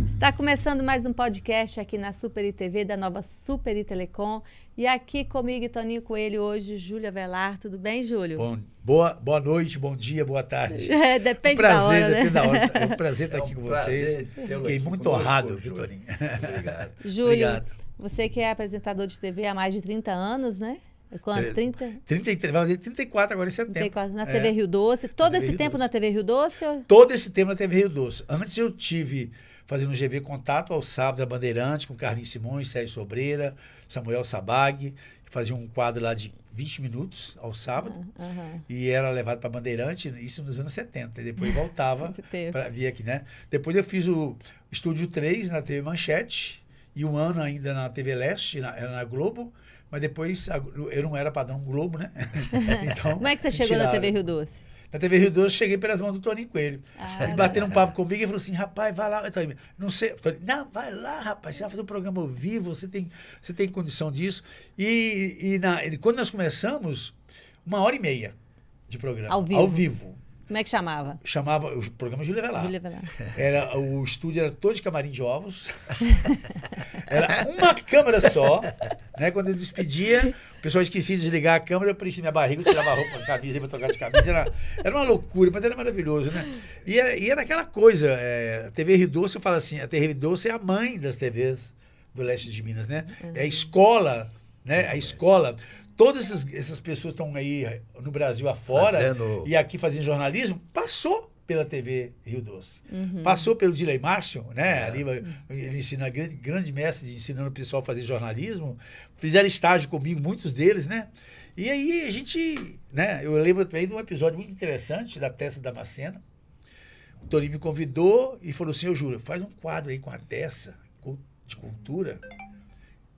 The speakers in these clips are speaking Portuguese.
Está começando mais um podcast aqui na Super ITV, da nova Super Telecom. E aqui comigo, Toninho Coelho, hoje, Júlia Velar. Tudo bem, Júlio? Boa noite, bom dia, boa tarde. Depende da hora, né? Depende da hora. É um prazer estar aqui com vocês. Fiquei muito honrado, viu, Toninho? Obrigado. Júlio, Obrigado. Você que é apresentador de TV há mais de 30 anos, né? Quanto? 30? 33, vai fazer 34 agora em setembro. 34 na TV Rio Doce. Todo esse tempo na TV Rio Doce? Todo esse tempo na TV Rio Doce. Antes eu tive fazendo um GV Contato ao sábado da Bandeirante, com Carlinhos Simões, Sérgio Sobreira, Samuel Sabag. Fazia um quadro lá de 20 minutos ao sábado. E era levado para Bandeirante, isso nos anos 70. E depois voltava para vir aqui, né? Depois eu fiz o Estúdio 3 na TV Manchete. E um ano ainda na TV Leste, era na Globo. Mas depois eu não era padrão Globo, né? Então, como é que você chegou na TV Rio Doce? Na TV Rio Doce, cheguei pelas mãos do Toninho Coelho. Ele bateu um papo comigo e falou assim, rapaz, vai lá. Eu falei, não sei. Eu falei, não, vai lá, rapaz, você vai fazer um programa ao vivo, você tem condição disso. E quando nós começamos, 1h30 de programa. Ao vivo. Como é que chamava? Chamava o programa Júlia Velar. Júlia Velar. O estúdio era todo de camarim de ovos. Era uma câmera só. Né? Quando eu despedia, o pessoal esquecia de desligar a câmera, eu preenchia minha barriga, eu tirava a roupa, a camisa, ia trocar de camisa. Era uma loucura, mas era maravilhoso, né? E era aquela coisa, a TV Rio Doce, eu falo assim, a TV Rio Doce é a mãe das TVs do leste de Minas, né? É a escola, né? A escola. Todas essas pessoas estão aí no Brasil afora e aqui fazendo jornalismo, passou pela TV Rio Doce. Passou pelo Dilei Márcio, né? Ali, ele ensina grande mestre ensinando o pessoal a fazer jornalismo. Fizeram estágio comigo, muitos deles, né? E aí a gente, né? Eu lembro também de um episódio muito interessante da Tessa Damasceno. O Toninho me convidou e falou assim, ô Júlio, faz um quadro aí com a Tessa de cultura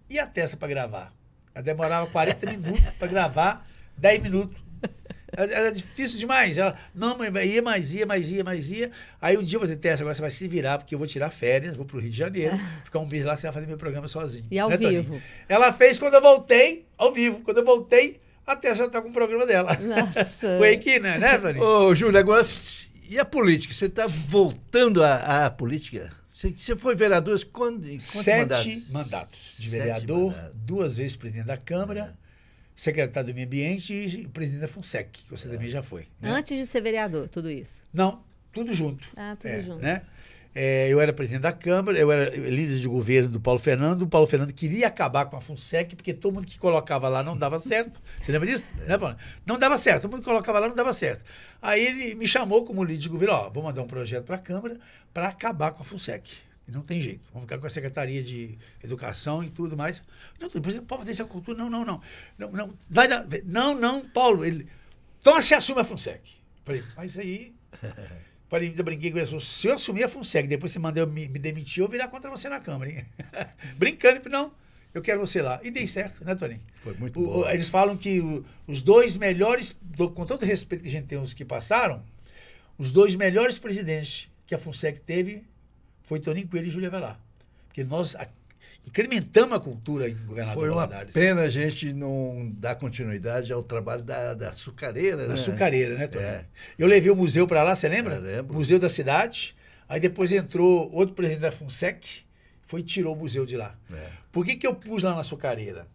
e a Tessa para gravar. Ela demorava 40 minutos para gravar 10 minutos. Era difícil demais. Ela, não, mas ia. Aí um dia eu falei, Tessa, agora você vai se virar, porque eu vou tirar férias, vou para o Rio de Janeiro, ficar um mês lá, você vai fazer meu programa sozinho. E ao vivo? Toninho? Ela fez quando eu voltei, ao vivo. Quando eu voltei, a Tessa já está com o programa dela. Nossa. Foi aqui, né, Toninho? Ô, Júlio, agora, e a política? Você está voltando à política? Você foi vereador quantos 7 mandatos de vereador, 2 vezes presidente da Câmara, secretário do Meio Ambiente e presidente da FUNSEC, que você também já foi. Né? Antes de ser vereador, tudo isso? Não, tudo junto. Tudo junto. Né? Eu era presidente da Câmara, eu era líder de governo do Paulo Fernando. O Paulo Fernando queria acabar com a FUNSEC, porque todo mundo que colocava lá não dava certo. Você lembra disso? Né, Paulo? Não dava certo. Todo mundo que colocava lá não dava certo. Aí ele me chamou como líder de governo, vou mandar um projeto para a Câmara para acabar com a FUNSEC. E não tem jeito. Vamos ficar com a Secretaria de Educação e tudo mais. Não, depois você pode fazer essa cultura. Não. Vai dar. Não, Paulo. Então você assume a FUNSEC. Falei, mas aí. Ainda brinquei com ele. Se eu assumir a FUNSEC, depois você mandou me demitir, eu vou virar contra você na Câmara, hein? Brincando, não. Eu quero você lá. E dei certo, né, Toninho? Foi muito bom. Eles falam que os 2 melhores, com todo o respeito que a gente tem os que passaram, os 2 melhores presidentes que a FUNSEC teve foi Toninho Coelho e Júlia Velar. Porque nós incrementamos a cultura em Governador Valadares. Foi uma pena a gente não dar continuidade ao trabalho da açucareira, né? Da açucareira, né, Toninho? Eu levei o museu para lá, você lembra? Eu lembro. Museu da cidade. Aí depois entrou outro presidente da FUNSEC, foi e tirou o museu de lá. Por que eu pus lá na açucareira?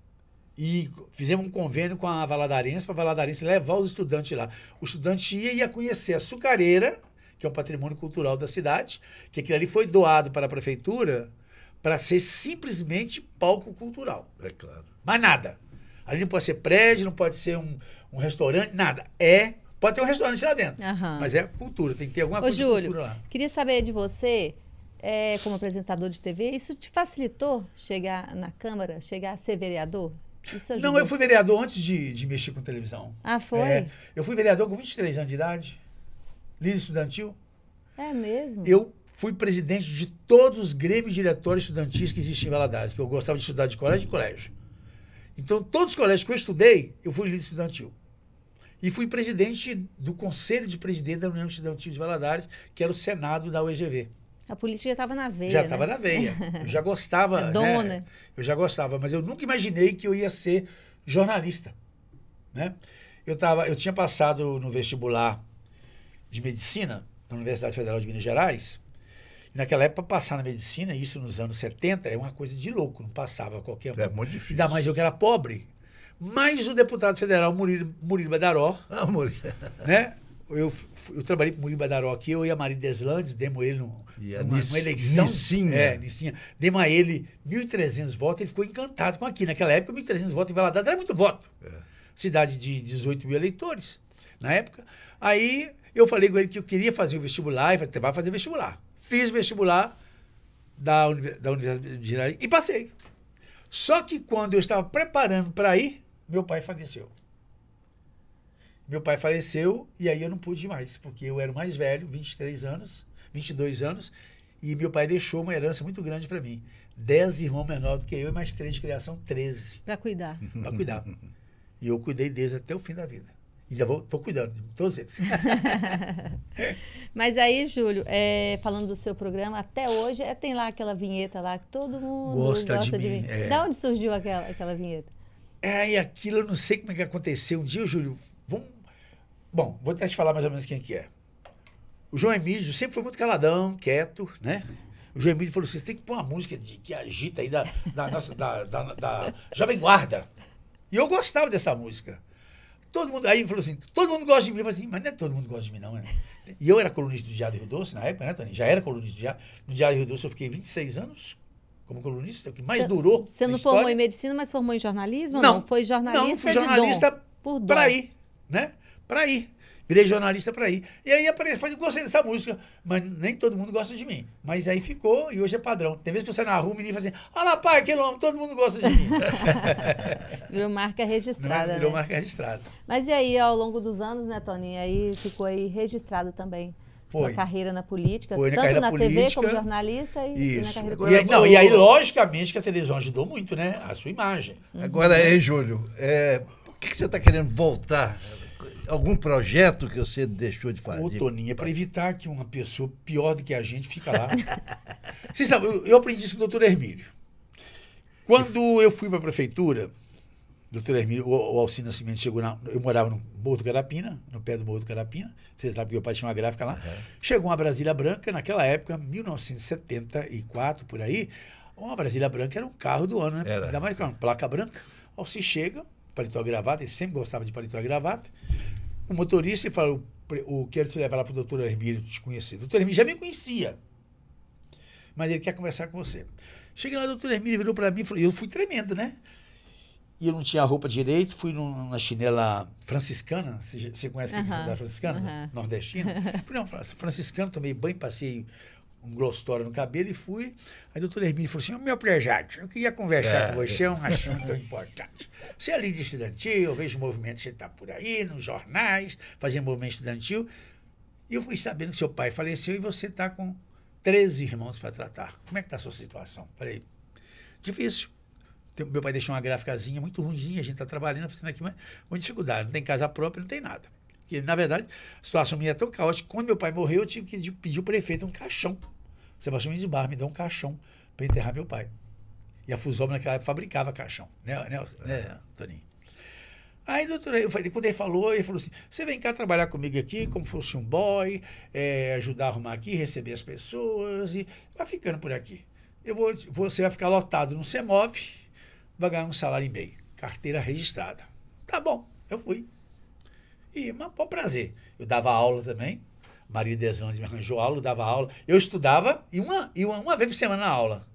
E fizemos um convênio com a Valadarense, para a Valadarense levar os estudantes lá. O estudante ia conhecer a açucareira, que é um patrimônio cultural da cidade, que aquilo ali foi doado para a prefeitura para ser simplesmente palco cultural. É claro. Mas nada. Ali não pode ser prédio, não pode ser um restaurante, nada. Pode ter um restaurante lá dentro, mas é cultura, tem que ter alguma coisa de cultura lá. Queria saber de você, como apresentador de TV, isso te facilitou chegar na Câmara, chegar a ser vereador? Isso ajudou? Não, eu fui vereador antes de mexer com televisão. Ah, foi? Eu fui vereador com 23 anos de idade. Líder estudantil. É mesmo? Eu fui presidente de todos os grêmios diretórios estudantis que existiam em Valadares, que eu gostava de estudar de colégio. Então, todos os colégios que eu estudei, eu fui líder estudantil. E fui presidente do Conselho de Presidente da União Estudantil de Valadares, que era o Senado da UEGV. A política já estava na veia, Já estava na veia. Eu já gostava. Né? Eu já gostava, mas eu nunca imaginei que eu ia ser jornalista. Né? Eu tinha passado no vestibular de medicina, na Universidade Federal de Minas Gerais, Naquela época, passar na medicina, isso nos anos 70, é uma coisa de louco, não passava qualquer um. É muito difícil. Ainda mais eu que era pobre. Mas o deputado federal Murilo Badaró, né? Eu trabalhei com o Murilo Badaró aqui, eu e a Maria Deslandes, demos ele numa eleição. Nicinha. Demos a ele 1.300 votos, ele ficou encantado com aqui. Naquela época, 1.300 votos em Valadares era muito voto. Cidade de 18 mil eleitores, na época. Aí eu falei com ele que eu queria fazer o vestibular, e falei, vai fazer vestibular. Fiz o vestibular da Universidade de Girardins e passei. Só que quando eu estava preparando para ir, meu pai faleceu. Meu pai faleceu e aí eu não pude mais, porque eu era o mais velho, 22 anos, e meu pai deixou uma herança muito grande para mim. 10 irmãos menores do que eu e mais 3 de criação, 13. Para cuidar. Para cuidar. E eu cuidei deles até o fim da vida. E ainda estou cuidando de todos eles. Mas aí, Júlio, falando do seu programa, até hoje tem lá aquela vinheta lá que todo mundo gosta de mim. Da onde surgiu aquela vinheta? E aquilo eu não sei como é que aconteceu. Um dia, Júlio, Bom, vou tentar te falar mais ou menos quem que é. O João Emílio sempre foi muito caladão, quieto, né? O João Emílio falou assim, você tem que pôr uma música que agita aí da Jovem Guarda. E eu gostava dessa música. Todo mundo, aí falou assim, todo mundo gosta de mim. Eu falei assim, mas não é todo mundo gosta de mim, não. Né? E eu era colunista do Diário do Rio Doce na época, né, Tony? Já era colunista do Diário. No Diário do Rio Doce eu fiquei 26 anos como colunista, o que mais durou. Você não formou em medicina, mas formou em jornalismo? Não, foi jornalista. Não, fui jornalista para ir, né? Para ir. Virei jornalista para ir. E aí eu gostei dessa música, mas nem todo mundo gosta de mim. Mas aí ficou e hoje é padrão. Tem vezes que eu saio na rua, o menino fala assim, olha lá, pai, aquele homem, todo mundo gosta de mim. Virou marca registrada, Virou né? marca registrada. Mas e aí, ao longo dos anos, né, Toninho, aí ficou aí registrado também. Sua carreira na política, tanto na TV como jornalista e na carreira política. E aí, logicamente, que a televisão ajudou muito, né? A sua imagem. Agora, Júlio, por que você está querendo voltar? Algum projeto que você deixou de fazer? Ô, Toninho, é para evitar que uma pessoa pior do que a gente fica lá. Você sabe, eu aprendi isso com o doutor Hermílio. Quando eu fui para a prefeitura, doutor Hermílio, o Alcino Nascimento chegou eu morava no Morro do Carapina, no pé do Morro do Carapina. Você sabe que meu pai tinha uma gráfica lá. Chegou uma Brasília branca, naquela época, 1974, por aí. Uma Brasília branca era um carro do ano, né? Ainda mais com uma placa branca. Alcino chega, paletó e gravata, ele sempre gostava de paletó e gravata. O motorista falou, quero te levar lá para o doutor Hermílio te conhecer. O doutor Hermílio já me conhecia, mas ele quer conversar com você. Cheguei lá, o doutor Hermílio virou para mim e falou, eu fui tremendo, né? E eu não tinha roupa direito, fui numa chinela franciscana, você conhece a chinela franciscana? Nordestina? Fui não, franciscana, tomei banho, passei um glostório no cabelo e fui. Aí o doutor Hermílio falou assim, meu prejado, eu queria conversar com você, é um assunto importante. Você é líder estudantil, eu vejo o movimento, você está por aí, nos jornais, fazendo movimento estudantil. E eu fui sabendo que seu pai faleceu e você está com 13 irmãos para tratar. Como é que está a sua situação? Falei, difícil. Meu pai deixou uma gráficazinha muito ruimzinha, a gente está trabalhando, fazendo aqui, mas com dificuldade. Não tem casa própria, não tem nada. Porque, na verdade, a situação minha é tão caótica. Quando meu pai morreu, eu tive que pedir ao prefeito um caixão. Sebastião Mendes de Barra me deu um caixão para enterrar meu pai. E a Fusob naquela época fabricava caixão, né Toninho? Aí, doutor, quando ele falou assim, você vem cá trabalhar comigo aqui como fosse um boy, ajudar a arrumar aqui, receber as pessoas e vai ficando por aqui. Você vai ficar lotado no CEMOV, vai ganhar um salário e meio, carteira registrada. Tá bom, eu fui. Mas por prazer. Eu dava aula também, Maria Deslandes me arranjou aula, eu dava aula. Eu estudava e uma vez por semana na aula.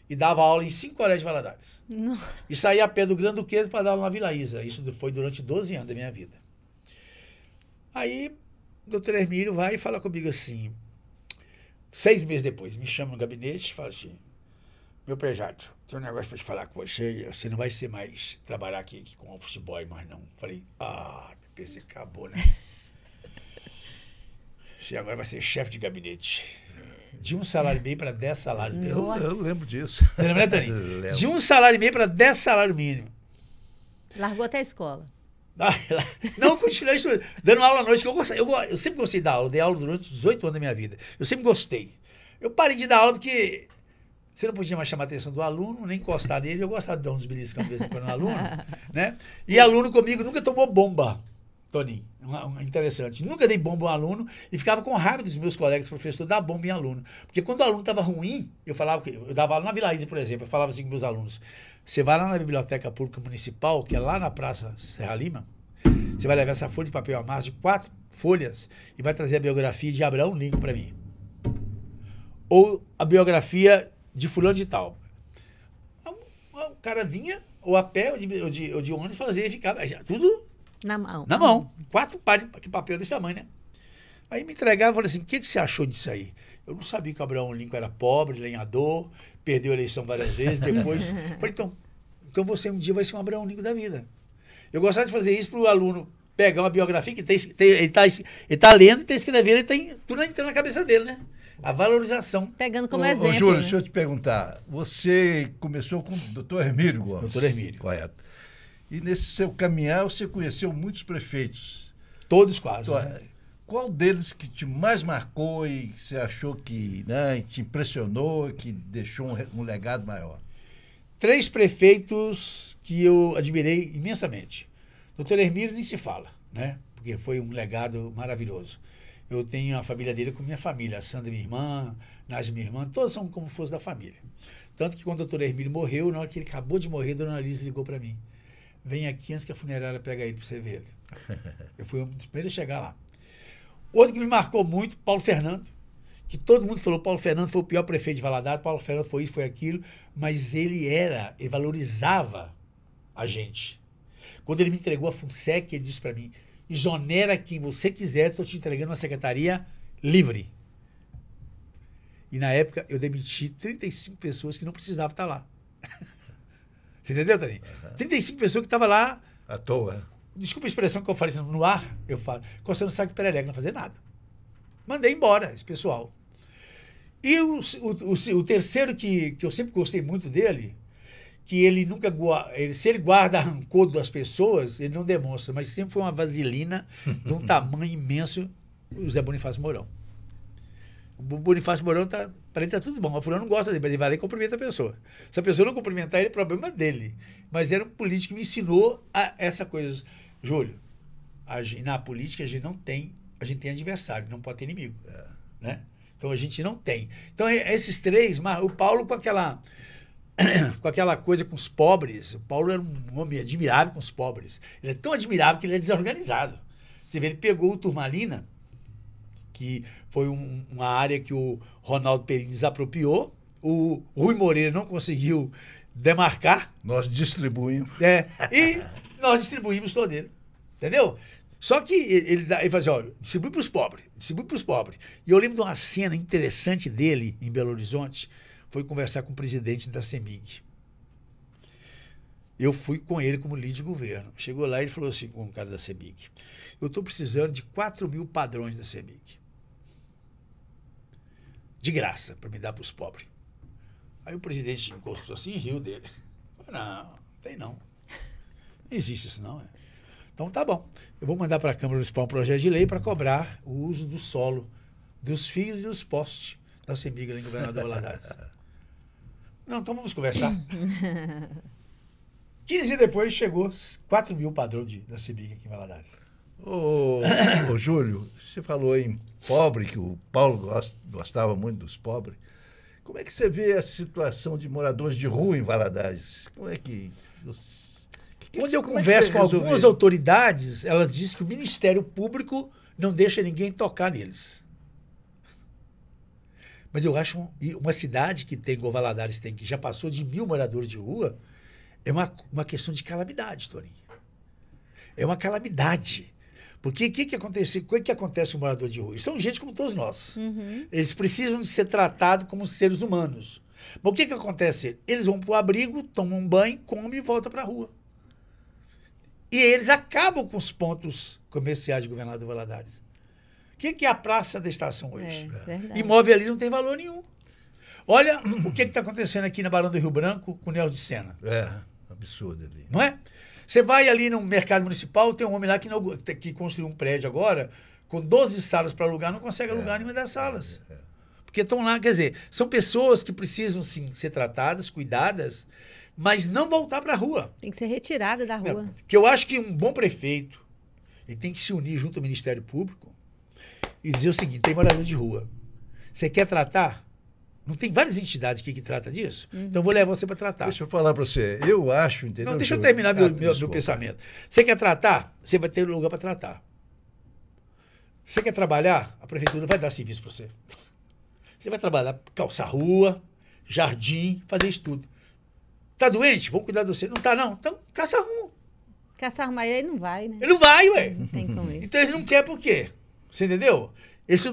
E dava aula em 5 colégios de Valadares. Não. E saía a pé do Grande Duquesne para dar aula na Vila Isa. Isso foi durante 12 anos da minha vida. Aí, o doutor Hermílio vai e fala comigo assim, 6 meses depois, me chama no gabinete e fala assim, meu prejado, tem um negócio para te falar com você, você não vai ser mais trabalhar aqui com o office boy mais não. Falei, pensei, acabou, né? Você agora vai ser chefe de gabinete. De 1 salário e meio para 10 salários mínimos. Eu lembro disso. Você lembra, Toninho? De 1 salário e meio para 10 salários mínimos. Largou até a escola. Não, continuei estudando, dando aula à noite, que eu sempre gostei da aula, dei aula durante 18 anos da minha vida. Eu sempre gostei. Eu parei de dar aula porque você não podia mais chamar a atenção do aluno, nem encostar nele. Eu gostava de dar uns beliscão de vez em quando no aluno, né? E aluno comigo nunca tomou bomba. Toninho, interessante. Nunca dei bomba a um aluno e ficava com raiva dos meus colegas professores dar bomba em aluno. Porque quando o aluno estava ruim, eu falava que eu dava aula na Vila Isa, por exemplo, eu falava assim com meus alunos: você vai lá na Biblioteca Pública Municipal, que é lá na Praça Serra Lima, você vai levar essa folha de papel à massa de 4 folhas e vai trazer a biografia de Abraão Lincoln para mim. Ou a biografia de fulano de tal. O cara vinha, ou a pé, ou de ônibus, fazia e ficava, tudo na mão. na mão. 4 pares de papel desse tamanho, né? Aí me entregava e falei assim: o que você achou disso aí? Eu não sabia que o Abraão Lincoln era pobre, lenhador, perdeu a eleição várias vezes, depois... Falei, então você um dia vai ser um Abraão Lincoln da vida. Eu gostava de fazer isso para o aluno pegar uma biografia que ele está lendo e está escrevendo, ele tem tudo entrando na cabeça dele, né? A valorização. Pegando como exemplo. Ô, Júlio, né? deixa eu te perguntar. Você começou com o doutor Hermílio Gomes. Doutor Hermílio. Correto. E nesse seu caminhar, você conheceu muitos prefeitos. Todos quase. Então, Né? Qual deles que te mais marcou e que você achou que, né, te impressionou, que deixou um legado maior? 3 prefeitos que eu admirei imensamente. Doutor Hermílio nem se fala, né? Porque foi um legado maravilhoso. Eu tenho a família dele com minha família, a Sandra, minha irmã, Nádia, minha irmã, todos são como se fosse da família. Tanto que quando o doutor Hermílio morreu, na hora que ele acabou de morrer, a dona Alice ligou para mim: vem aqui antes que a funerária pega ele para você ver ele. Eu fui um dos primeiros a chegar lá. Outro que me marcou muito, Paulo Fernando, que todo mundo falou: Paulo Fernando foi o pior prefeito de Valadares, Paulo Fernando foi isso, foi aquilo, mas ele valorizava a gente. Quando ele me entregou a FUNSEC, ele disse para mim: exonera quem você quiser, estou te entregando uma secretaria livre. E na época eu demiti 35 pessoas que não precisavam estar lá. Você entendeu, Toninho? 35 pessoas que estavam lá... À toa. Desculpa a expressão que eu falei no ar, eu falo, coçando o saco de perereca, não fazer nada. Mandei embora esse pessoal. E o terceiro que eu sempre gostei muito dele, que ele nunca... se ele guarda rancor das pessoas, ele não demonstra, mas sempre foi uma vaselina de um tamanho imenso, o Zé Bonifácio Mourão. O Bonifácio Mourão, para ele tá tudo bom. O fulano não gosta dele, mas ele vai lá e cumprimenta a pessoa. Se a pessoa não cumprimentar ele, é problema dele. Mas era um político que me ensinou essa coisa. Júlio, na política a gente tem adversário, não pode ter inimigo. Né? Então a gente não tem. Então esses 3, o Paulo com aquela coisa com os pobres. O Paulo era um homem admirável com os pobres. Ele é tão admirável que ele é desorganizado. Você vê, ele pegou o Turmalina, que foi uma área que o Ronaldo Perini desapropriou, o Rui Moreira não conseguiu demarcar. Nós distribuímos. E nós distribuímos todo ele. Entendeu? Só que ele fazia, olha, distribui para os pobres, distribui para os pobres. E eu lembro de uma cena interessante dele em Belo Horizonte, foi conversar com o presidente da CEMIG. Eu fui com ele como líder de governo. Chegou lá e ele falou assim com o cara da CEMIG: eu estou precisando de 4.000 padrões da CEMIG. De graça, para me dar para os pobres. Aí o presidente encostou assim e riu dele. Falei: não tem não. Não existe isso não. Então tá bom. Eu vou mandar para a Câmara Municipal um projeto de lei para cobrar o uso do solo, dos fios e dos postes da CEMIG lá em Governador Valadares. Não, então vamos conversar. 15 dias depois chegou 4.000 padrões da CEMIG aqui em Valadares. Ô, Júlio, você falou em pobre, que o Paulo gostava muito dos pobres. Como é que você vê a situação de moradores de rua em Valadares? Como é que... Quando eu converso com algumas autoridades, elas dizem que o Ministério Público não deixa ninguém tocar neles. Mas eu acho uma cidade que tem, igual Valadares tem, que já passou de 1.000 moradores de rua, é uma questão de calamidade, Toninho. É uma calamidade. Porque o que acontece com o morador de rua? Eles são gente como todos nós. Uhum. Eles precisam de ser tratados como seres humanos. Mas o que acontece? Eles vão para o abrigo, tomam um banho, comem e voltam para a rua. E eles acabam com os pontos comerciais de Governador Valadares. O que é a Praça da Estação hoje? Imóvel ali não tem valor nenhum. Olha o que está acontecendo aqui na Barão do Rio Branco com o Neo de Sena. Absurdo ali. Não é? Você vai ali no mercado municipal, tem um homem lá que construiu um prédio agora, com 12 salas para alugar, não consegue alugar nenhuma das salas. Porque estão lá, quer dizer, são pessoas que precisam, sim, ser tratadas, cuidadas, mas não voltar para a rua. Tem que ser retirada da rua. Porque eu acho que um bom prefeito Ele tem que se unir junto ao Ministério Público e dizer o seguinte, tem morador de rua. Você quer tratar? Não tem várias entidades aqui que tratam disso? Então eu vou levar você para tratar. Deixa eu falar para você. Eu acho, entendeu? Não, deixa eu terminar meu pensamento. Você quer tratar? Você vai ter um lugar para tratar. Você quer trabalhar? A prefeitura vai dar serviço para você. Você vai trabalhar, calçar rua, jardim, fazer isso tudo. Tá doente? Vamos cuidar de você. Não tá, não? Então, caça rumo. Caçar mas ele não vai, né? Ele não vai, ué. Não tem como isso. Então eles não querem por quê? Você entendeu? Eles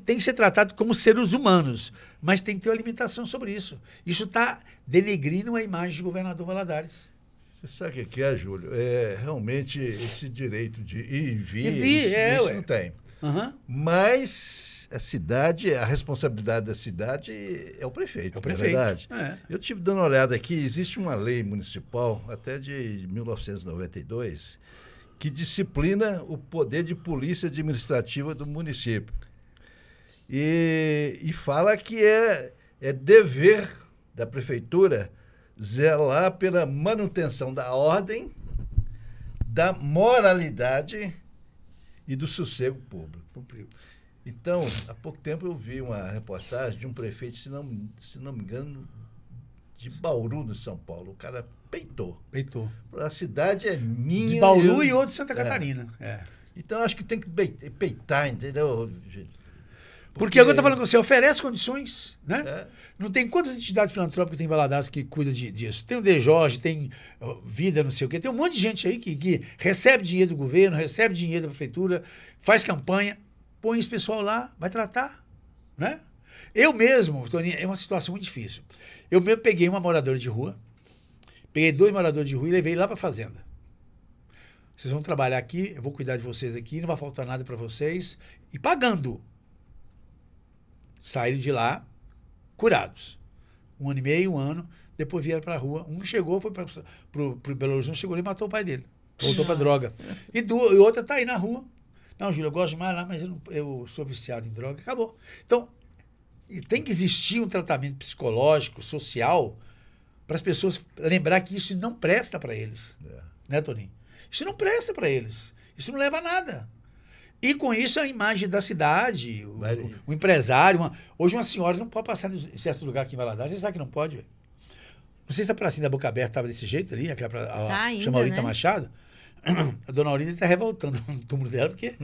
têm que ser tratados como seres humanos, mas tem que ter uma limitação sobre isso. Isso está denegrindo a imagem do governador Valadares. Você sabe o que é, Júlio? É realmente esse direito de ir e vir, isso não tem. Uhum. Mas a cidade, a responsabilidade da cidade é o prefeito, É o prefeito. não é verdade? É. Eu tive dando uma olhada aqui, existe uma lei municipal, até de 1992, que disciplina o poder de polícia administrativa do município. E fala que é dever da prefeitura zelar pela manutenção da ordem, da moralidade e do sossego público. Então, há pouco tempo eu vi uma reportagem de um prefeito, se não me engano, de Bauru, no São Paulo. O cara peitou. A cidade é minha. De Bauru e outro de Santa Catarina. É. Então, acho que tem que peitar, entendeu? Porque agora está falando que você oferece condições, né? É. Não tem quantas entidades filantrópicas tem em Valadares que cuidam disso? Tem o De Jorge, tem Vida, não sei o quê. Tem um monte de gente aí que recebe dinheiro do governo, recebe dinheiro da prefeitura, faz campanha, põe esse pessoal lá, vai tratar, né? Eu mesmo, Toninho, é uma situação muito difícil. Eu mesmo peguei uma moradora de rua, peguei 2 moradores de rua e levei lá para a fazenda. Vocês vão trabalhar aqui, eu vou cuidar de vocês aqui, não vai faltar nada para vocês, e pagando. Saíram de lá curados. 1 ano e meio, 1 ano, depois vieram para a rua. Um chegou, foi para o Belo Horizonte, chegou ali e matou o pai dele. Voltou para droga. E outra está aí na rua. Não, Júlio, eu gosto mais lá, mas eu sou viciado em droga. Acabou. Então, tem que existir um tratamento psicológico, social, para as pessoas lembrar que isso não presta para eles. Né, Toninho? Isso não presta para eles. Isso não leva a nada. E com isso a imagem da cidade, o empresário. Hoje uma senhora não pode passar em certo lugar aqui em Valadares. Você sabe que não pode, velho. Não sei se a pracinha da Boca Aberta estava desse jeito ali, chama Aurita, né? Machado. A dona Aurita está revoltando no túmulo dela, porque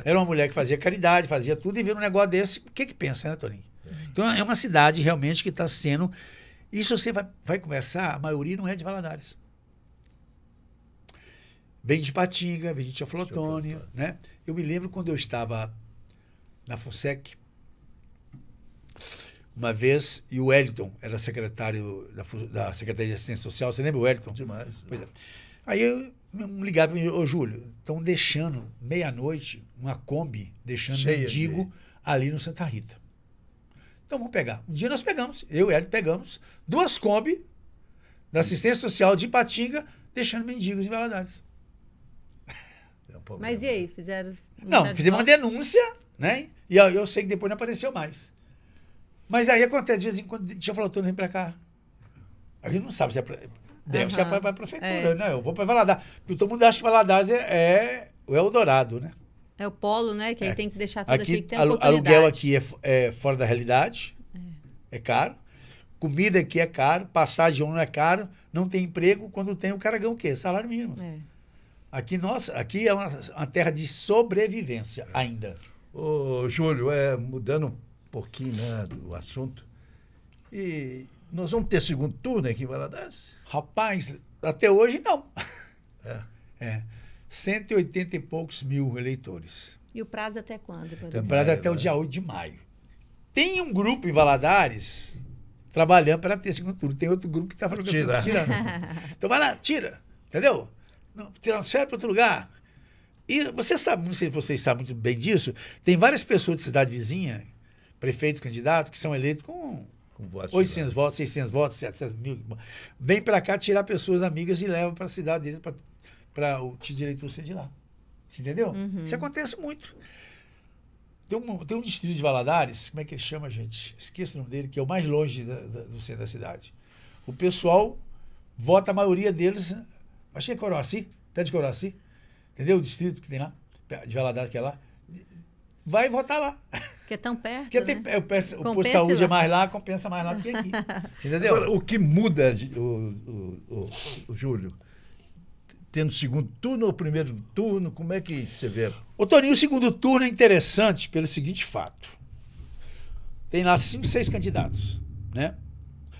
era uma mulher que fazia caridade, fazia tudo, e vira um negócio desse, o que pensa, né, Toninho? Então é uma cidade realmente que está sendo... E se você vai conversar, a maioria não é de Valadares. Vem de Patinga, vem de Tia Flotônia, né? Eu me lembro quando eu estava na FUNSEC, uma vez, e o Wellington era secretário da Secretaria de Assistência Social. Você lembra o Wellington? Demais. Pois é. Aí eu ligava para mim, ô Júlio, estão deixando, meia-noite, uma Kombi, deixando mendigo ali no Santa Rita. Então vamos pegar. Um dia nós pegamos, eu e o Wellington pegamos, 2 Kombi da Assistência Social de Patinga, deixando mendigos em Valadares. Mas e aí, fizeram... Não, fizemos uma denúncia, né? E eu sei que depois não apareceu mais. Mas aí acontece, de vez em quando, tinha falado, vem pra cá. A gente não sabe se é deve ser para a prefeitura, né? Eu vou para Valadares. Porque todo mundo acha que Valadares é o Eldorado, né? É o polo, né? Que aí tem que deixar tudo aqui que tem oportunidade. Aluguel aqui é fora da realidade, é caro. Comida aqui é caro, passagem de ônibus é caro, não tem emprego. Quando tem, o cara ganha o quê? Salário mínimo. Aqui é uma terra de sobrevivência ainda. Ô, Júlio, mudando um pouquinho, né, do assunto, e nós vamos ter segundo turno aqui em Valadares? Rapaz, até hoje não. 180 e poucos mil eleitores. E o prazo até quando? O prazo até o dia 8 de maio. Tem um grupo em Valadares trabalhando para ter segundo turno. Tem outro grupo que está falando que eu estou tirando. Então vai lá, tira. Entendeu? Transfere para outro lugar. E você sabe, não sei se você sabe muito bem disso, tem várias pessoas de cidade vizinha, prefeitos, candidatos, que são eleitos com 800 votos, 600 votos, 700 mil. Vem para cá tirar pessoas amigas e leva para a cidade deles para o título de eleitor ser de lá. Você entendeu? Isso acontece muito. Tem um distrito de Valadares, como é que ele chama, gente? Esqueço o nome dele, que é o mais longe do centro da cidade. O pessoal vota, a maioria deles, acho que é Coroaci, perto de Coroaci, entendeu? O distrito que tem lá, de Valadares, que é lá, vai votar lá. Que é tão perto, Porque né? o posto de saúde é mais lá, compensa mais lá do que aqui. Entendeu? Agora, o que muda, o Júlio, tendo segundo turno ou primeiro turno, como é que você vê? Ô, Toninho, o segundo turno é interessante pelo seguinte fato. Tem lá 5, 6 candidatos, né?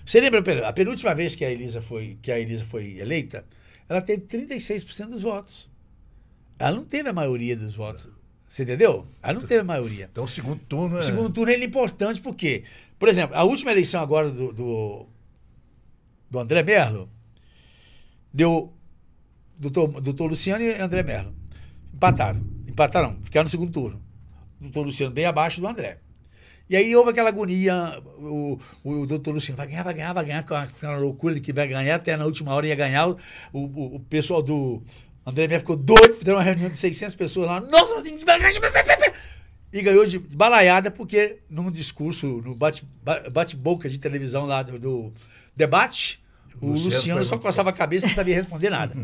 Você lembra, a penúltima vez que a Elisa foi eleita, ela teve 36% dos votos. Ela não teve a maioria dos votos. Você entendeu? Ela não teve a maioria. Então, o segundo turno O segundo turno é importante porque, por exemplo, a última eleição agora do André Merlo, deu doutor Luciano e André Merlo. Empataram, ficaram no segundo turno. O doutor Luciano bem abaixo do André. E aí houve aquela agonia, o doutor Luciano vai ganhar, fica uma loucura de que vai ganhar, até na última hora ia ganhar, o pessoal do André Merlo ficou doido, fizeram uma reunião de 600 pessoas lá, nossa, nós temos que ganhar, e ganhou de balaiada, porque num discurso, no bate-boca de televisão lá do debate, o Luciano só coçava a cabeça e não sabia responder nada.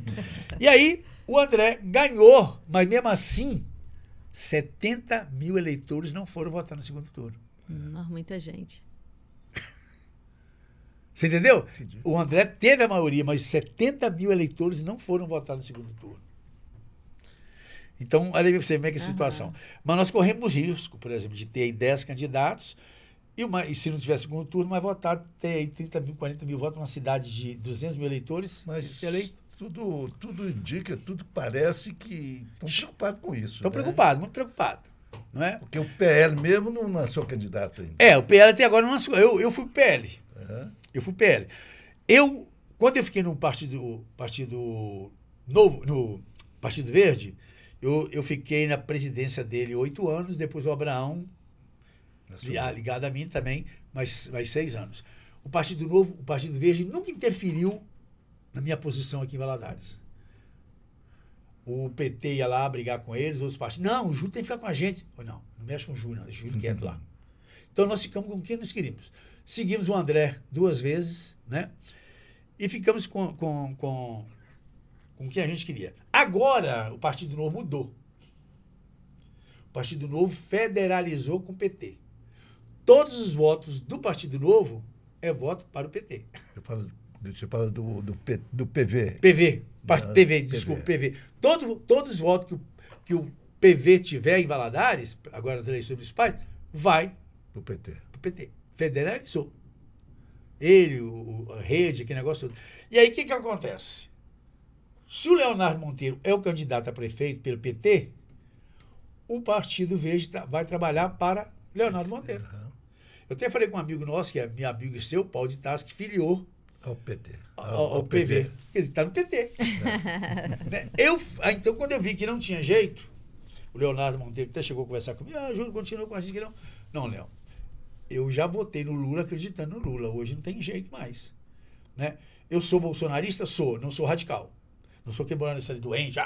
E aí o André ganhou, mas mesmo assim, 70 mil eleitores não foram votar no segundo turno. Muita gente. Você entendeu? Entendi. O André teve a maioria, mas 70 mil eleitores não foram votar no segundo turno. Então, olha aí pra você como é que é a situação. Mas nós corremos risco, por exemplo, de ter aí 10 candidatos e se não tiver segundo turno, vai votar, ter aí 30 mil, 40 mil votos numa cidade de 200 mil eleitores. Mas eleito. tudo indica, tudo parece que estão preocupados com isso. Estão né? preocupados, muito preocupados. Não é? Porque o PL mesmo não lançou candidato ainda. O PL até agora não lançou. Eu fui PL. Uhum. Eu fui PL. Quando eu fiquei no Partido Novo, no Partido Verde, eu fiquei na presidência dele 8 anos, depois o Abraão, ligado a mim também, mais 6 anos. O Partido Novo, o Partido Verde nunca interferiu na minha posição aqui em Valadares. O PT ia lá brigar com eles, outros partidos. Não, o Júlio tem que ficar com a gente. Eu, não mexe com o Júlio, não, deixa o Júlio quieto lá. Então nós ficamos com quem nós queríamos. Seguimos o André 2 vezes, né? E ficamos com quem a gente queria. Agora o Partido Novo mudou. O Partido Novo federalizou com o PT. Todos os votos do Partido Novo é voto para o PT. Você fala do PV. PV. Todos os votos que o PV tiver em Valadares, agora nas eleições municipais, vai Pro PT. Pro PT. Federalizou. Ele, a rede, aquele negócio todo. E aí, o que acontece? Se o Leonardo Monteiro é o candidato a prefeito pelo PT, o Partido Verde vai trabalhar para Leonardo Monteiro. Uhum. Eu até falei com um amigo nosso, que é meu amigo e seu, Paulo de Tassi, que filiou ao PT. Ao PV. Ele está no PT. Né? Então, quando eu vi que não tinha jeito, o Leonardo Monteiro até chegou a conversar comigo, Júlio, continua com a gente que não. Não, Léo, eu já votei no Lula acreditando no Lula, hoje não tem jeito mais. Né? Eu sou bolsonarista? Sou, não sou radical. Não sou quebrando doente,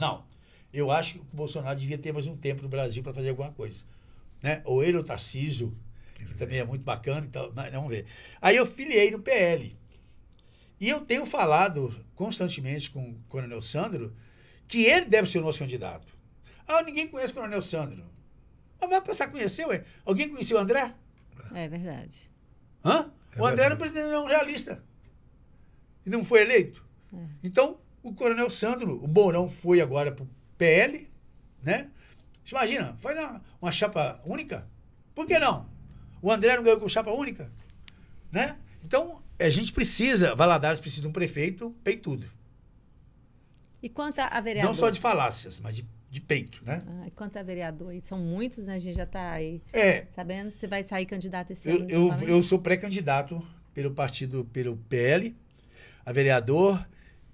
não. Eu acho que o Bolsonaro devia ter mais um tempo no Brasil para fazer alguma coisa. Né? Ou ele ou o Tarcísio, que também é muito bacana, então, mas vamos ver. Aí eu filiei no PL. E eu tenho falado constantemente com o Coronel Sandro que ele deve ser o nosso candidato. Ninguém conhece o Coronel Sandro. Mas vai passar a conhecer, ué. Alguém conheceu o André? É verdade. O André era um presidente não realista. E não foi eleito. Então, o Coronel Sandro, o Mourão foi agora para o PL, né? Imagina, faz uma chapa única. Por que não? O André não ganhou com chapa única, né? Então, a gente precisa, Valadares precisa de um prefeito peitudo. E quanto a vereador? Não só de falácias, mas de peito, né? E quanto a vereador? São muitos, né? A gente já está aí sabendo se vai sair candidato esse ano. Eu sou pré-candidato pelo PL, a vereador,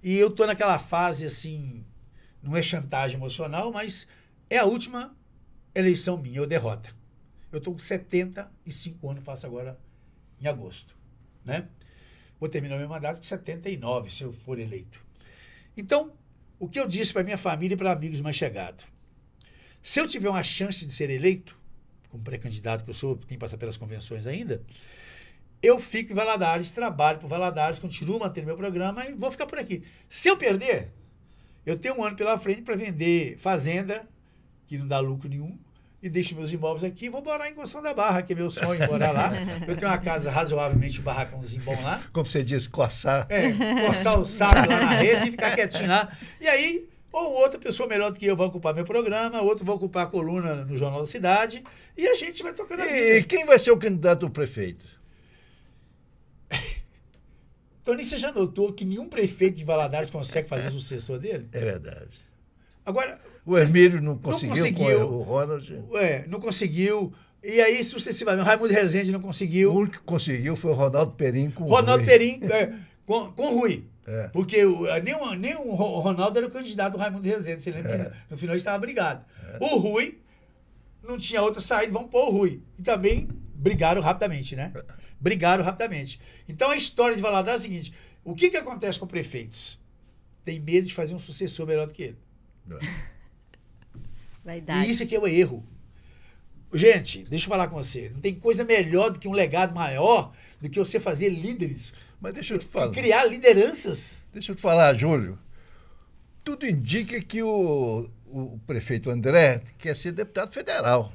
e eu estou naquela fase, assim, não é chantagem emocional, mas é a última eleição minha, ou derrota. Eu estou com 75 anos, faço agora em agosto, né? Vou terminar meu mandato com 79, se eu for eleito. Então, o que eu disse para minha família e para amigos mais chegados, se eu tiver uma chance de ser eleito, como pré-candidato que eu sou, tenho que passar pelas convenções ainda, eu fico em Valadares, trabalho por Valadares, continuo mantendo meu programa e vou ficar por aqui. Se eu perder, eu tenho um ano pela frente para vender fazenda que não dá lucro nenhum, e deixo meus imóveis aqui e vou morar em Construção da Barra, que é meu sonho, morar lá. Eu tenho uma casa razoavelmente, um barracãozinho bom lá. Como você diz, coçar. Coçar o saco lá na rede e ficar quietinho lá. E aí, ou outra pessoa melhor do que eu vai ocupar meu programa, outro vai ocupar a coluna no Jornal da Cidade, e a gente vai tocando a vida. E quem vai ser o candidato ao prefeito? Toninho, você já notou que nenhum prefeito de Valadares consegue fazer o sucessor dele? É verdade. Agora, o Hermílio não conseguiu com o Ronald. Não conseguiu. E aí, sucessivamente, o Raimundo Rezende não conseguiu. O único que conseguiu foi o Ronaldo Perim com o Ronaldo Rui. Perim com o Rui. É. Porque nem o Ronaldo era o candidato do Raimundo Rezende. Você lembra que no final estava brigado. O Rui não tinha outra saída, vamos pôr o Rui. E também brigaram rapidamente, né? Brigaram rapidamente. Então a história de Valadares é a seguinte: o que acontece com prefeitos? Tem medo de fazer um sucessor melhor do que ele. Verdade. E isso aqui é o erro. Gente, deixa eu falar com você. Não tem coisa melhor do que um legado maior do que você fazer líderes. Mas deixa eu te falar. Criar lideranças. Deixa eu te falar, Júlio. Tudo indica que o prefeito André quer ser deputado federal.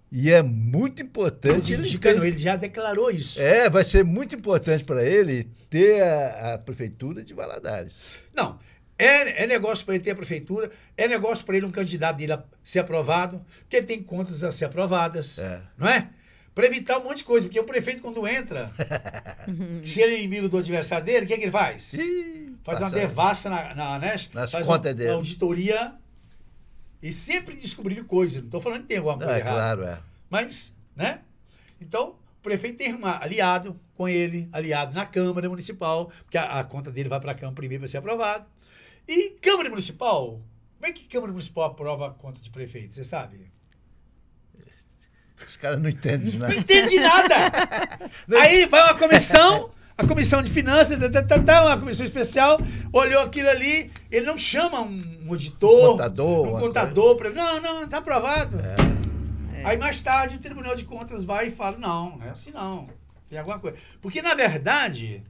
E é muito importante... Ele já declarou isso. Vai ser muito importante para ele ter a prefeitura de Valadares. Não, é negócio para ele ter a prefeitura, é negócio para ele um candidato dele ser aprovado, porque ele tem contas a ser aprovadas, não é? Para evitar um monte de coisa, porque o prefeito quando entra, se ele é inimigo do adversário dele, o que ele faz? Faz uma devassa nas faz contas dele. Uma auditoria e sempre descobrir coisa. Não estou falando que tem alguma coisa errada. Claro, Mas, né? Então, o prefeito tem um aliado com ele, aliado na Câmara Municipal, porque a conta dele vai para a Câmara primeiro para ser aprovado. E Câmara Municipal, como é que Câmara Municipal aprova a conta de prefeito? Você sabe? Os caras não entendem de nada. Não entende de nada! Aí vai uma comissão, a comissão de finanças, uma comissão especial, olhou aquilo ali, ele não chama um auditor, um contador para... Não, está aprovado. Aí mais tarde o Tribunal de Contas vai e fala, não é assim não, tem alguma coisa. Porque, na verdade,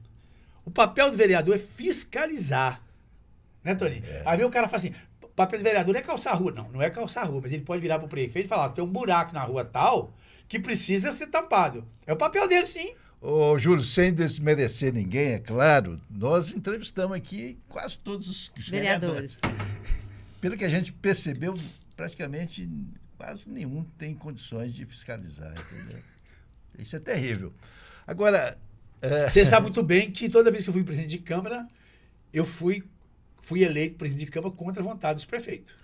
o papel do vereador é fiscalizar. Né, Toninho? Aí vem o cara e fala assim, o papel do vereador não é calçar a rua. Não é calçar a rua, mas ele pode virar para o prefeito e falar, tem um buraco na rua tal que precisa ser tampado. É o papel dele, sim. Ô, Júlio, sem desmerecer ninguém, é claro, nós entrevistamos aqui quase todos os vereadores. Pelo que a gente percebeu, praticamente quase nenhum tem condições de fiscalizar, entendeu? Isso é terrível. Agora... Você sabe muito bem que toda vez que eu fui presidente de Câmara, eu fui eleito presidente de Câmara contra a vontade dos prefeitos.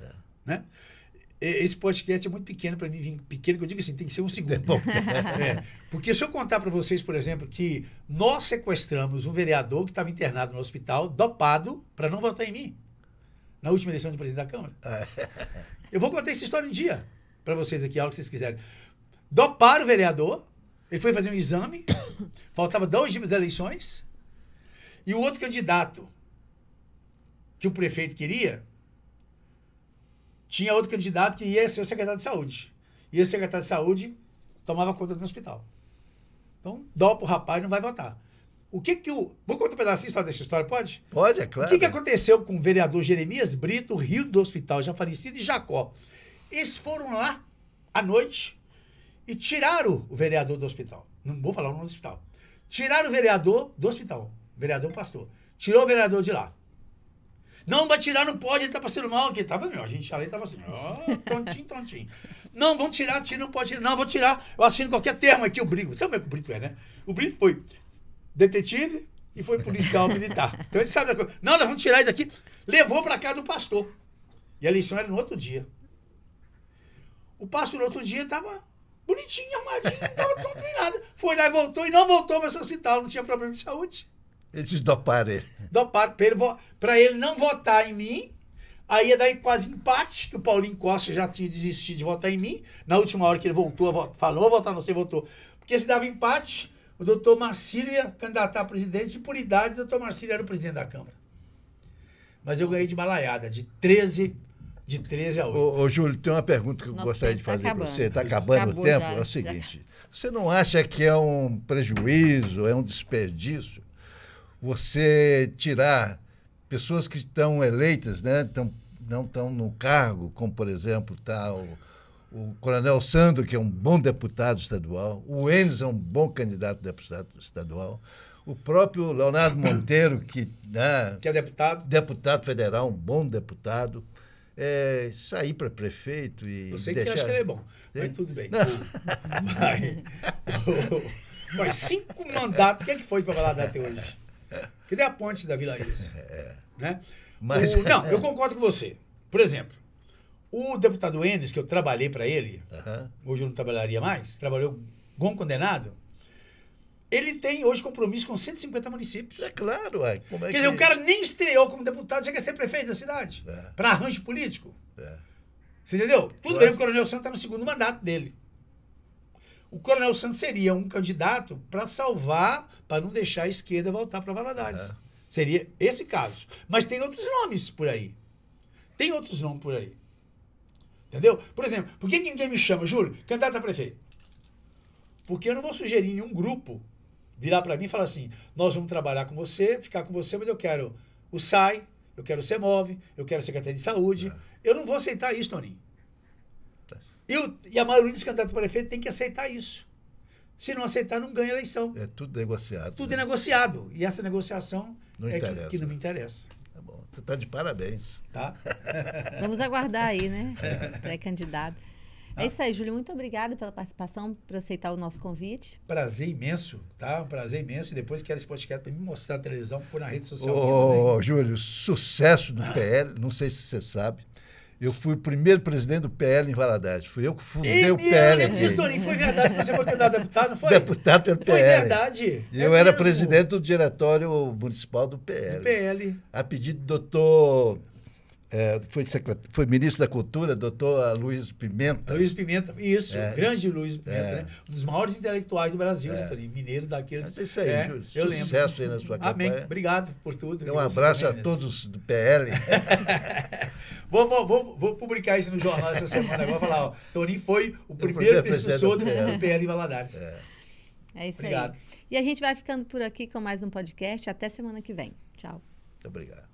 Né? Esse podcast é muito pequeno para mim, pequeno que eu digo assim, tem que ser um segundo. Porque se eu contar para vocês, por exemplo, que nós sequestramos um vereador que estava internado no hospital, dopado, para não votar em mim, na última eleição de presidente da Câmara. Eu vou contar essa história um dia para vocês aqui, a hora que vocês quiserem. Doparam o vereador, ele foi fazer um exame, faltava 2 dias das eleições, e o outro candidato que o prefeito queria, tinha outro candidato que ia ser o secretário de saúde. E esse secretário de saúde tomava conta do hospital. Então, dopa o rapaz, não vai votar. Vou contar um pedacinho só dessa história, pode? Pode, é claro. O que aconteceu com o vereador Jeremias Brito, Rio do Hospital, já falecido, e Jacó? Eles foram lá, à noite, e tiraram o vereador do hospital. Não vou falar o nome do hospital. Tiraram o vereador do hospital. Vereador pastor. Tirou o vereador de lá. Não, vai tirar, não pode, ele tá passando mal. Aqui. Tava, a gente ali tava assim, tontinho. Não, vamos tirar, não pode tirar. Não, vou tirar, eu assino qualquer termo aqui, eu brigo. Sabe como é que o Brito é, né? O Brito foi detetive e foi policial militar. Então ele sabe da coisa. Não, nós vamos tirar isso daqui. Levou para casa do pastor. E a eleição era no outro dia. O pastor no outro dia tava bonitinho, arrumadinho, não tava tonto nem nada. Foi lá e voltou, e não voltou mais pro hospital, não tinha problema de saúde. Eles doparam ele. Doparam para ele não votar em mim. Aí ia dar quase empate, que o Paulinho Costa já tinha desistido de votar em mim. Na última hora que ele voltou, falou, vou votar, não sei, votou. Porque se dava empate, o doutor Marcílio ia candidatar a presidente, e por idade o doutor Marcílio era o presidente da Câmara. Mas eu ganhei de balaiada, de 13 a 8. Ô, Júlio, tem uma pergunta que eu gostaria de fazer para você. Está acabando o tempo? É o seguinte, você não acha que é um prejuízo, é um desperdício você tirar pessoas que estão eleitas, né, estão não estão no cargo, como, por exemplo, está o Coronel Sandro, que é um bom deputado estadual, o Enes é um bom candidato a deputado estadual, o próprio Leonardo Monteiro, que é deputado federal, um bom deputado, sair para prefeito e eu sei deixar... que acho que ele é bom, mas tudo bem. Mas 5 mandatos, quem é que foi para Valadares até hoje? Cadê a ponte da Vila Isa? Né? Mas... Não, eu concordo com você. Por exemplo, o deputado Enes, que eu trabalhei para ele, hoje eu não trabalharia mais, trabalhou como condenado, ele tem hoje compromisso com 150 municípios. É claro, como é Quer dizer, o cara nem estreou como deputado, já quer ser prefeito da cidade. Para arranjo político. Você entendeu? Tudo bem, o Coronel Santos está no 2º mandato dele. O Coronel Santos seria um candidato para salvar, para não deixar a esquerda voltar para Valadares. Seria esse caso. Mas tem outros nomes por aí. Entendeu? Por exemplo, por que ninguém me chama, Júlio, candidato a prefeito? Porque eu não vou sugerir nenhum grupo virar para mim e falar assim, nós vamos trabalhar com você, ficar com você, mas eu quero o SAI, eu quero o CEMOV, eu quero a Secretaria de Saúde. Eu não vou aceitar isso, Toninho. E a maioria dos candidatos a prefeito tem que aceitar isso. Se não aceitar, não ganha eleição. É tudo negociado. Tudo é negociado. E essa negociação não que não me interessa. Tá bom. Você está de parabéns. Tá? Vamos aguardar aí, né? Pré-candidato. É isso aí, Júlio. Muito obrigada pela participação, por aceitar o nosso convite. Prazer imenso, tá? Um prazer imenso. E depois quero esse podcast para me mostrar na televisão, pôr na rede social. Júlio, sucesso do PL. Não sei se você sabe. Eu fui o primeiro presidente do PL em Valadares. Fui eu que fundei o PL. Foi verdade que você foi candidato a deputado, não foi? Deputado pelo PL. Foi verdade. E eu era presidente do diretório municipal do PL. Do PL. A pedido do doutor... foi ministro da Cultura, doutor Luiz Pimenta. Luiz Pimenta, isso, grande Luiz Pimenta, né? Um dos maiores intelectuais do Brasil, né, mineiro daquele. Mas é isso aí, Júlio. Eu sucesso aí na sua campanha. Amém, obrigado por tudo. Um abraço a todos do PL. Vou publicar isso no jornal essa semana. Agora falar, Toninho foi o primeiro precursor do PL em Valadares. É isso obrigado. aí. E a gente vai ficando por aqui com mais um podcast. Até semana que vem. Tchau. Muito obrigado.